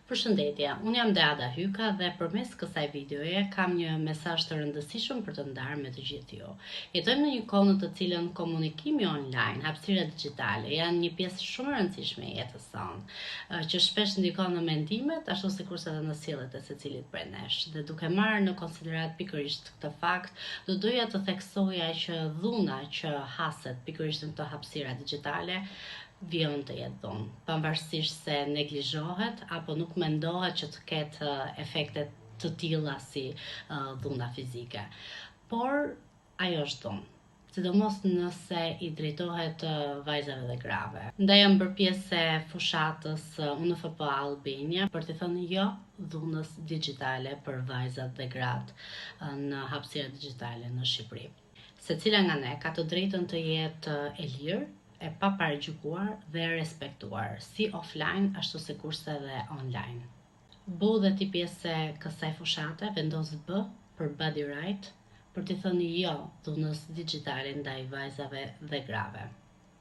Përshëndetje, unë jam Deada Hyka dhe përmes kësaj videoje kam një mesazh të rëndësishëm për të ndarë me të gjithë ju. Jetojmë në një kohë në të cilën komunikimi online, hapësira digjitale janë një pjesë shumë e rëndësishme e jetës sonë, që shpesh ndikon në mendimet ashtu sikurse edhe në sjelljet e secilit prej nesh. Dhe duke marrë në konsiderat pikërisht këtë fakt, do doja të theksoja që dhuna që haset pikërisht në këto hapësira digjitale vjen të jetë dhunë, pavarësisht se neglizhohet apo nuk mendohet që të ketë efekte të tilla si dhuna fizike. Por ajo është dhunë, sidomos nëse i drejtohet vajzave dhe grave. Ndaj jam bërë pjesë e fushatës UNFPA Albania për të thënë jo dhunës digjitale për vajzat dhe gratë në hapësira digjitale në Shqipëri. Secila nga ne ka të drejtën të jetë e lirë, e pa paragjykuar dhe respektuar, si offline ashtu sikurse edhe online. Bu dhe ti pjesë e kësaj fushate, vendos B për body right, për të thënë jo dhunës digjitale ndaj vajzave dhe grave.